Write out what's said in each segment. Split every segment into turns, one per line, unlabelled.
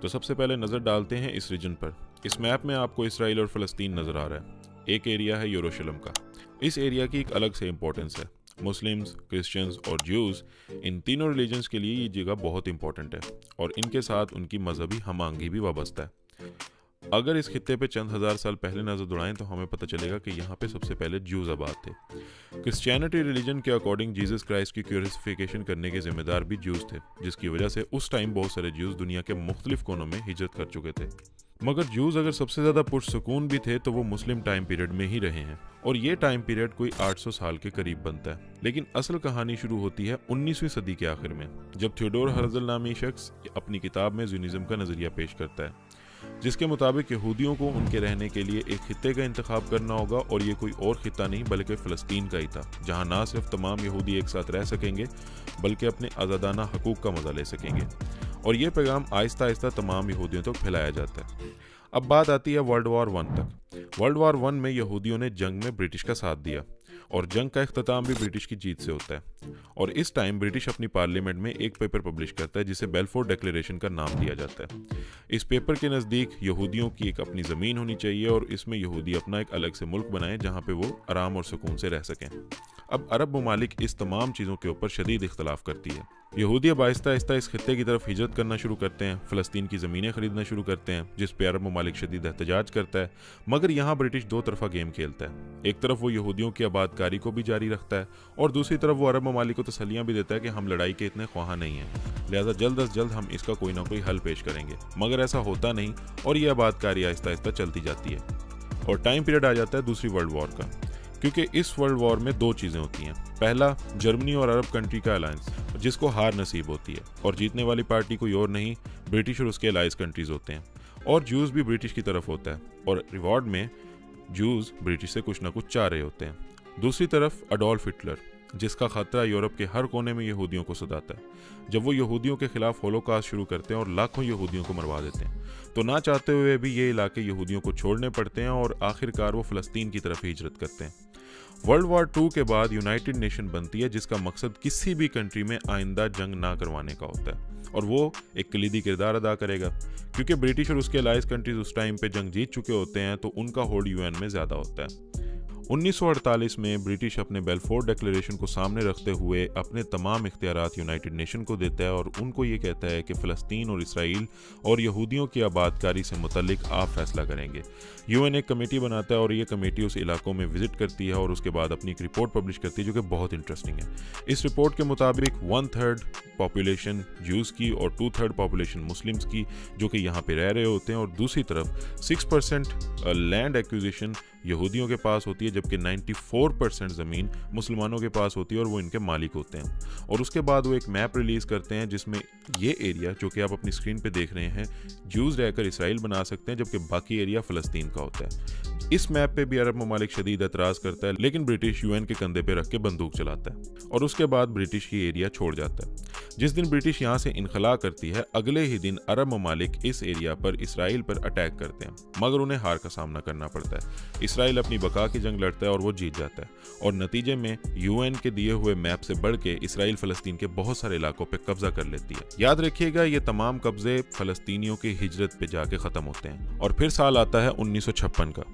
तो सबसे पहले नज़र डालते हैं इस रीजन पर। इस मैप में आपको इसराइल और फ़लस्तीन नज़र आ रहा है। एक एरिया है यरूशलेम का। इस एरिया की एक अलग से इम्पोर्टेंस है। मुस्लिम्स, क्रिश्चियंस और ज्यूज़, इन तीनों रिलीजन्स के लिए ये जगह बहुत इंपॉर्टेंट है और इनके साथ उनकी मजहबी हमआहंगी भी वाबस्ता है। अगर इस खित्ते पे चंद हज़ार साल पहले नज़र दौड़ाएं तो हमें पता चलेगा कि यहाँ पे सबसे पहले ज्यूज़ आबाद थे। क्रिश्चियनिटी रिलीजन के अकॉर्डिंग जीसस क्राइस्ट की क्यूरिफिकेशन करने के जिम्मेदार भी ज्यूज़ थे, जिसकी वजह से उस टाइम बहुत सारे ज्यूज़ दुनिया के मुख्तलिफ कोनों में हिजरत कर चुके थे। मगर ज्यूज़ अगर सबसे ज़्यादा पुरसुकून भी थे तो वो मुस्लिम टाइम पीरियड में ही रहे हैं और ये टाइम पीरियड कोई 800 साल के करीब बनता है। लेकिन असल कहानी शुरू होती है 19वीं सदी के आखिर में, जब थियोडोर हर्जल नामी शख्स अपनी किताब में ज़्योनिज़्म का नज़रिया पेश करता है, जिसके मुताबिक यहूदियों को उनके रहने के लिए एक खित्ते का इंतखाब करना होगा और ये कोई और खित्ता नहीं बल्कि फ़लस्तीन का ही था, जहाँ ना सिर्फ तमाम यहूदी एक साथ रह सकेंगे बल्कि अपने आज़ादाना हकूक़ का मज़ा ले सकेंगे। और ये पैगाम आहिस्ता आहिस्ता तमाम यहूदियों तक फैलाया जाता है। अब बात आती है वर्ल्ड वॉर 1 तक। वर्ल्ड वॉर 1 में यहूदियों ने जंग में ब्रिटिश का साथ दिया और जंग का इख्तिताम भी ब्रिटिश की जीत से होता है। और इस टाइम ब्रिटिश अपनी पार्लियामेंट में एक पेपर पब्लिश करता है जिसे बेल्फोर डिक्लेरेशन का नाम दिया जाता है। इस पेपर के नज़दीक यहूदियों की एक अपनी ज़मीन होनी चाहिए और इसमें यहूदी अपना एक अलग से मुल्क बनाएं जहाँ पे वो आराम और सुकून से रह सकें। अब अरब ममालिक इस तमाम चीज़ों के ऊपर शदीद इख्तलाफ करती है। यहूदी अब आहिस्ता आहिस्ता इस खित्ते की तरफ हिजरत करना शुरू करते हैं, फ़लस्तीन की ज़मीनें खरीदना शुरू करते हैं, जिस पे अरब ममालिक शदीद एहतजाज करता है। मगर यहाँ ब्रिटिश दो तरफा गेम खेलता है। एक तरफ वो यहूदियों की आबादकारी को भी जारी रखता है और दूसरी तरफ वो अरब ममालिक को तसल्लियाँ भी देता है कि हम लड़ाई के इतने ख्वाह नहीं हैं, लिहाजा जल्द अज जल्द हम इसका कोई ना कोई हल पेश करेंगे। मगर ऐसा होता नहीं और ये आबादकारी आहिस्ता आहिस्ता चलती जाती है और टाइम पीरियड आ जाता है दूसरी वर्ल्ड वॉर का, क्योंकि इस वर्ल्ड वॉर में दो चीज़ें होती हैं। पहला, जर्मनी और अरब कंट्री का अलायंस, जिसको हार नसीब होती है और जीतने वाली पार्टी कोई और नहीं, ब्रिटिश और उसके अलायंस कंट्रीज़ होते हैं। और ज्यूज़ भी ब्रिटिश की तरफ होता है और रिवॉर्ड में ज्यूज़ ब्रिटिश से कुछ ना कुछ चाह रहे होते हैं। दूसरी तरफ अडोल्फ हिटलर, जिसका खतरा यूरोप के हर कोने में यहूदियों को सताता है। जब वो यहूदियों के खिलाफ होलोकास्ट शुरू करते हैं और लाखों यहूदियों को मरवा देते हैं, तो ना चाहते हुए भी ये इलाके यहूदियों को छोड़ने पड़ते हैं और आखिरकार वो फ़लस्तीन की तरफ हिजरत करते हैं। वर्ल्ड वॉर 2 के बाद यूनाइटेड नेशन बनती है, जिसका मकसद किसी भी कंट्री में आइंदा जंग ना करवाने का होता है और वो एक कलीदी किरदार अदा करेगा, क्योंकि ब्रिटिश और उसके अलायंस कंट्रीज उस टाइम पे जंग जीत चुके होते हैं, तो उनका होल्ड यूएन में ज़्यादा होता है। 1948 में ब्रिटिश अपने बेल्फोर डिक्लेरेशन को सामने रखते हुए अपने तमाम इख्तियारात यूनाइटेड नेशन को देता है और उनको ये कहता है कि फ़लस्तीन और इसराइल और यहूदियों की आबादकारी से मुतल्लिक आप फैसला करेंगे। यूएन एक कमेटी बनाता है और ये कमेटी उस इलाकों में विजिट करती है और उसके बाद अपनी एक रिपोर्ट पब्लिश करती है जो कि बहुत इंटरेस्टिंग है। इस रिपोर्ट के मुताबिक 1/3 पॉपुलेशन ज्यूज़ की और 2/3 पॉपुलेशन मुस्लिम्स की, जो कि यहाँ पे रह रहे होते हैं, और दूसरी तरफ 6% लैंड एक्विजिशन यहूदियों के पास होती है, जबकि 94% ज़मीन मुसलमानों के पास होती है और वो इनके मालिक होते हैं। और उसके बाद वो एक मैप रिलीज़ करते हैं जिसमें ये एरिया, जो कि आप अपनी स्क्रीन पे देख रहे हैं, ज्यूज़ रहकर इसराइल बना सकते हैं, जबकि बाकी एरिया फ़लस्तीन का होता है। इस मैप पे भी अरब ममालिक शदीद एतराज़ करता है, लेकिन ब्रिटिश यूएन के कंधे पे रख के बंदूक चलाता है और उसके बाद ब्रिटिश ये एरिया छोड़ जाता है। जिस दिन ब्रिटिश यहाँ से इनखला करती है, अगले ही दिन अरब ममालिक इस एरिया पर इसराइल पर अटैक करते हैं, मगर उन्हें हार का सामना करना पड़ता है। इसराइल अपनी बका की जंग लड़ता है और वो जीत जाता है और नतीजे में यूएन के दिए हुए मैप से बढ़ के इसराइल फ़लस्तीन के बहुत सारे इलाकों पे कब्जा कर लेती है। याद रखिएगा, ये तमाम कब्जे फ़लस्तीनियों की हिजरत पे जाके ख़त्म होते हैं। और फिर साल आता है 1956 का।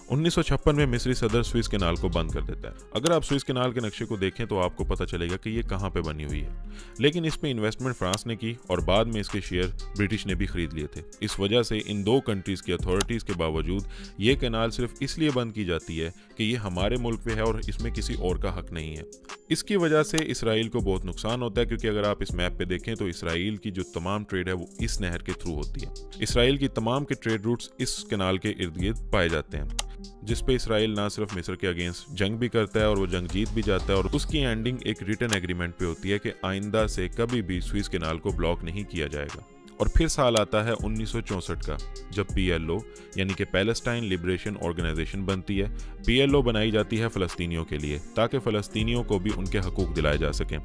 1956 में मिस्री सदर स्विस कैनाल को बंद कर देता है। अगर आप स्विस कैनाल के नक्शे को देखें तो आपको पता चलेगा कि ये कहाँ पे बनी हुई है, लेकिन इस पे इन्वेस्टमेंट फ्रांस ने की और बाद में इसके शेयर ब्रिटिश ने भी खरीद लिए थे। इस वजह से इन दो कंट्रीज़ की अथॉरिटीज़ के बावजूद ये कैनाल सिर्फ इसलिए बंद की जाती है कि ये हमारे मुल्क पे है और इसमें किसी और का हक नहीं है। इसकी वजह से इसराइल को बहुत नुकसान होता है, क्योंकि अगर आप इस मैप पे देखें तो इसराइल की जो तमाम ट्रेड है वो इस नहर के थ्रू होती है। इसराइल की तमाम के ट्रेड रूट्स इस कैनाल के इर्द गिर्द पाए जाते हैं, जिस पे इसराइल ना सिर्फ मिस्र के अगेंस्ट जंग भी करता है और वो जंग जीत भी जाता है और उसकी एंडिंग एक रिटन एग्रीमेंट पे होती है कि आइंदा से कभी भी स्विस कैनाल को ब्लॉक नहीं किया जाएगा। और फिर साल आता है 1964 का, जब PLO यानी कि पैलेस्टाइन लिबरेशन ऑर्गेनाइजेशन बनती है। PLO बनाई जाती है फ़लस्तीनियों के लिए, ताकि फ़लस्तीनियों को भी उनके हकूक़ दिलाए जा सकें।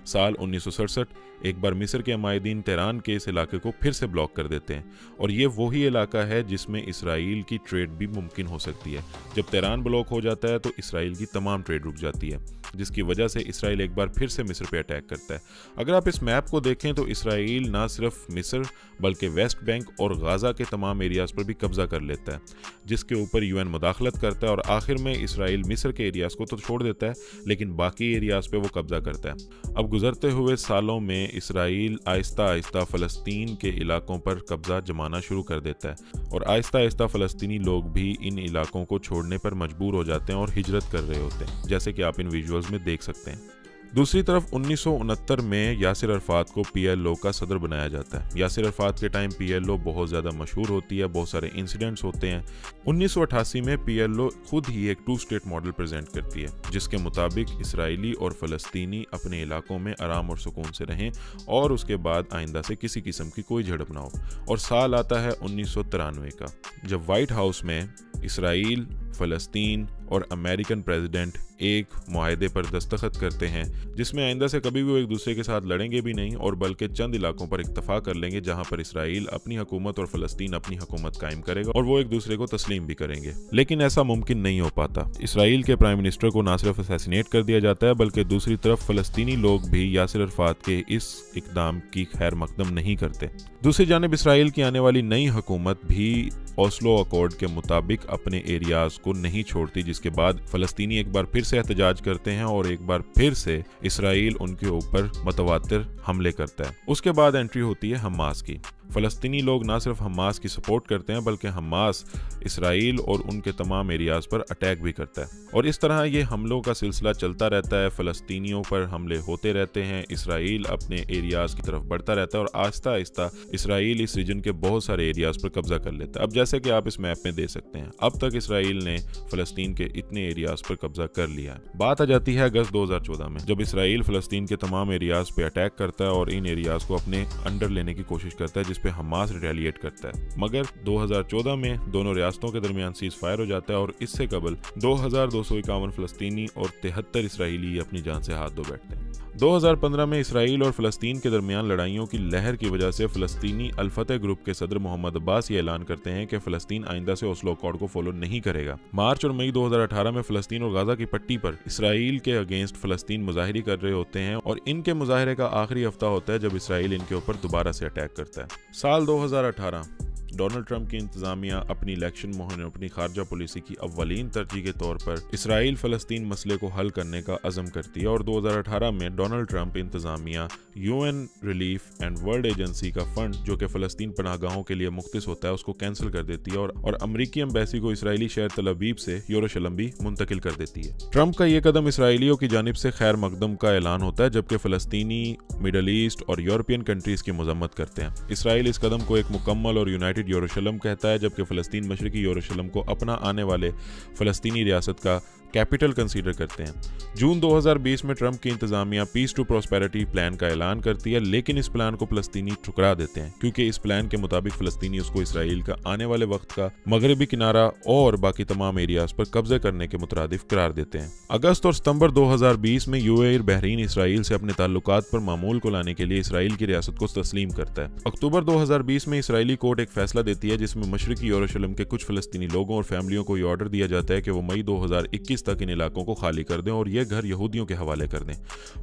साल 1967 एक बार मिस्र के अमायदीन तेहरान के इस इलाके को फिर से ब्लॉक कर देते हैं और ये वही इलाका है जिसमें इसराइल की ट्रेड भी मुमकिन हो सकती है। जब तेहरान ब्लॉक हो जाता है तो इसराइल की तमाम ट्रेड रुक जाती है जिसकी वजह से इसराइल एक बार फिर से मिस्र पे अटैक करता है। अगर आप इस मैप को देखें तो इसराइल ना सिर्फ मिस्र बल्कि वेस्ट बैंक और गाज़ा के तमाम एरियाज़ पर भी कब्जा कर लेता है, जिसके ऊपर यूएन मुदाखलत करता है और आखिर में इसराइल मिस्र के एरियाज़ को तो छोड़ देता है लेकिन बाकी एरियाज़ पे वो कब्जा करता है। अब गुजरते हुए सालों में इसराइल आहिस्ता आहिस्ता फ़लस्तीन के इलाकों पर कब्जा जमाना शुरू कर देता है और आहिस्ता आहिस्ता फ़लस्तीनी लोग भी इन इलाकों को छोड़ने पर मजबूर हो जाते हैं और हिजरत कर रहे होते हैं, जैसे कि आप इन विजुअल्स में देख सकते हैं। दूसरी तरफ 1969 में यासिर अरफात को PLO का सदर बनाया जाता है। यासिर अरफात के टाइम PLO बहुत ज़्यादा मशहूर होती है, बहुत सारे इंसिडेंट्स होते हैं। 1988 में PLO खुद ही एक 2 स्टेट मॉडल प्रेजेंट करती है, जिसके मुताबिक इसराइली और फ़लस्तीनी अपने इलाकों में आराम और सुकून से रहें और उसके बाद आइंदा से किसी किस्म की कोई झड़प ना हो। और साल आता है 1993 का, जब वाइट हाउस में इसराइल, फ़लस्तीन और अमेरिकन प्रेसिडेंट एक मुआहदे पर दस्तखत करते हैं जिसमें आइंदा से कभी भी वो एक दूसरे के साथ लड़ेंगे भी नहीं और बल्कि चंद इलाकों पर इत्तफाक कर लेंगे जहां पर इसराइल अपनी हुकूमत और फ़लस्तीन अपनी हुकूमत कायम करेगा और वो एक दूसरे को तस्लीम भी करेंगे। लेकिन ऐसा मुमकिन नहीं हो पाता। इसराइल के प्राइम मिनिस्टर को ना सिर्फ असैसिनेट कर दिया जाता है बल्कि दूसरी तरफ फ़लस्तीनी लोग भी यासिर अरफात के इस इकदाम की खैर मकदम नहीं करते। दूसरी जानिब इसराइल की आने वाली नई हुकूमत भी ओस्लो अकॉर्ड के मुताबिक अपने एरियाज़ को नहीं छोड़ती, जिसके बाद फ़लस्तीनी एक बार फिर से एहतजाज करते हैं और एक बार फिर से इसराइल उनके ऊपर मुतवातिर हमले करता है। उसके बाद एंट्री होती है हमास की। फ़लस्तीनी लोग ना सिर्फ हमास की सपोर्ट करते हैं बल्कि हमास इसराइल और उनके तमाम एरियाज़ पर अटैक भी करता है और इस तरह ये हमलों का सिलसिला चलता रहता है। फ़लस्तीनियों पर हमले होते रहते हैं, इसराइल अपने एरियाज़ की तरफ बढ़ता रहता है और आहिस्ता आहिस्ता इसराइल इस रीजन के बहुत सारे एरियाज़ पर कब्जा कर लेता है। अब जैसे कि आप इस मैप में देख सकते हैं, अब तक इसराइल ने फ़लस्तीन के इतने एरियाज़ पर कब्जा कर लिया है। बात आ जाती है अगस्त 2014 में, जब इसराइल फ़लस्तीन के तमाम एरियाज़ पर अटैक करता है और इन एरियाज़ को अपने अंडर लेने की कोशिश करता है, जिस पे हमास रिटेलिएट करता है। मगर 2014 में दोनों रियासतों के दरमियान सीज फायर हो जाता है और इससे कबल 2251 फ़लस्तीनी और 73 इसराइली अपनी जान से हाथ धो बैठते हैं। 2015 में इसराइल और फ़लस्तीन के दरमियान लड़ाइयों की लहर की वजह से फ़लस्तीनी अल-फतह ग्रुप के सदर मोहम्मद अब्बास ये ऐलान करते हैं कि फ़लस्तीन आइंदा से ओस्लो अकॉर्ड को फॉलो नहीं करेगा। मार्च और मई 2018 में फ़लस्तीन और गाज़ा की पट्टी पर इसराइल के अगेंस्ट फ़लस्तीन मुजाहिरे कर रहे होते हैं और इनके मुजाहिरे का आखिरी हफ्ता होता है जब इसराइल इनके ऊपर दोबारा से अटैक करता है। साल 2018 डोनाल्ड ट्रंप की इंतजामिया अपनी इलेक्शन मुहिम और अपनी खारजा पॉलिसी की अव्वलीन तरजीह के तौर पर इसराइल फ़लस्तीन मसले को हल करने का अज़म करती है और 2018 में डोनाल्ड ट्रंप इंतजामिया UN relief and world agency का फंड जो कि फ़लस्तीन पनाहगाहों के लिए मुख्तस होता है उसको कैंसिल कर देती है और अमरीकी एम्बेसी को इसराइली शहर तल अवीव से यरूशलेम भी मुंतकिल कर देती है। ट्रंप का ये कदम इसराइलियों की जानिब से खैर मकदम का ऐलान होता है, जबकि फ़लस्तीनी मिडल ईस्ट और यूरोपियन कंट्रीज़ की मजम्मत करते हैं। इसराइल इस कदम को एक मुकम्मल और यूनाइटेड यरूशलेम कहता है, जबकि फ़लस्तीन मशरिकी यरूशलेम को अपना आने वाले फ़लस्तीनी रियासत का कैपिटल कंसीडर करते हैं। जून 2020 में ट्रंप की इंतजामिया पीस टू प्रॉस्पेरिटी प्लान का ऐलान करती है, लेकिन इस प्लान को फ़लस्तीनी ठुकरा देते हैं क्योंकि इस प्लान के मुताबिक फ़लस्तीनी उसको इसराइल का आने वाले वक्त का मगरबी किनारा और बाकी तमाम एरियाज पर कब्जे करने के मुतरादिफ करार देते हैं। अगस्त और सितंबर 2020 में UAE बहरीन इसराइल से अपने ताल्लुकात पर मामूल को लाने के लिए इसराइल की रियासत को तस्लीम करता है। अक्टूबर 2020 में इसराइली कोर्ट एक फैसला देती है जिसमें मशरिकी यरूशलेम के कुछ फ़लस्तीनी लोगों और फैमिलियों को ये ऑर्डर दिया जाता है कि वो मई 2021 तक इन इलाकों को खाली कर दें और ये घर यहूदियों के हवाले कर दें।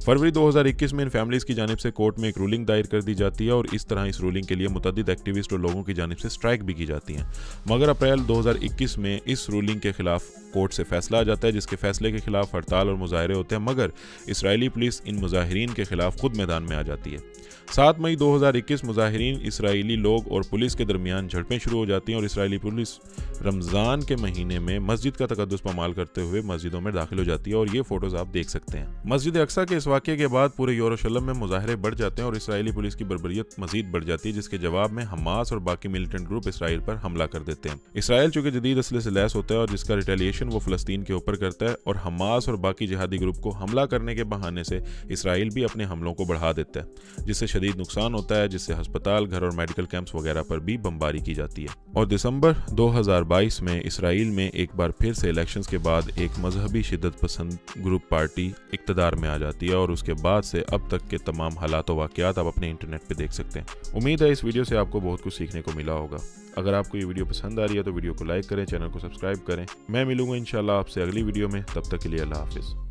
फरवरी 2021 में इन फैमिलीज की जानिब से कोर्ट में एक रूलिंग दायर कर दी जाती है और इस तरह इस रूलिंग के लिए मुतअद्दिद एक्टिविस्ट और लोगों की जानिब से स्ट्राइक भी की जाती हैं। मगर अप्रैल 2021 में इस रूलिंग के खिलाफ कोर्ट से फैसला आ जाता है, जिसके फैसले के खिलाफ हड़ताल और मुजाहरे होते हैं, मगर इसराइली पुलिस इन मुजाहिरीन के खिलाफ खुद मैदान में आ जाती है। 7 मई 2021 मुजाहिरीन इसराइली लोग और पुलिस के दरमियान झड़पें शुरू हो जाती हैं और इसराइली पुलिस रमज़ान के महीने में मस्जिद का तकद्दुस पामाल करते हुए मस्जिदों में दाखिल हो जाती है और ये फोटोज आप देख सकते हैं। मस्जिद अक्सा के इस वाक़े के बाद पूरे यरूशलेम में मुजाहरे बढ़ जाते हैं और इसराइली पुलिस की बर्बरियत मजीद बढ़ जाती है, जिसके जवाब में हमास और बाकी मिलिटेंट ग्रुप इसराइल पर हमला कर देते हैं। इसराइल चूंकि जदीद असले से लैस होता है और जिसका रिटेलिएशन वो फ़लस्तीन के ऊपर करता है और हमास और बाकी जिहादी ग्रुप को हमला करने के बहाने से इसराइल भी अपने हमलों को बढ़ा देता है, जिससे शदीद नुकसान होता है, जिससे अस्पताल, घर और मेडिकल कैंप्स वगैरह पर भी बमबारी की जाती है। और दिसंबर 2022 में इसराइल में एक बार फिर से इलेक्शंस के बाद एक मजहबी शिद्दत पसंद ग्रुप पार्टी इक़्तिदार में आ जाती है और उसके बाद से अब तक के तमाम हालात और वाक़यात आप अपने इंटरनेट पे देख सकते हैं। उम्मीद है इस वीडियो से आपको बहुत कुछ सीखने को मिला होगा। अगर आपको ये वीडियो पसंद आ रही है तो वीडियो को लाइक करें, चैनल को सब्सक्राइब करें। मैं मिलूंगा इंशाल्लाह आपसे अगली वीडियो में, तब तक के लिए अल्लाह हाफिज़।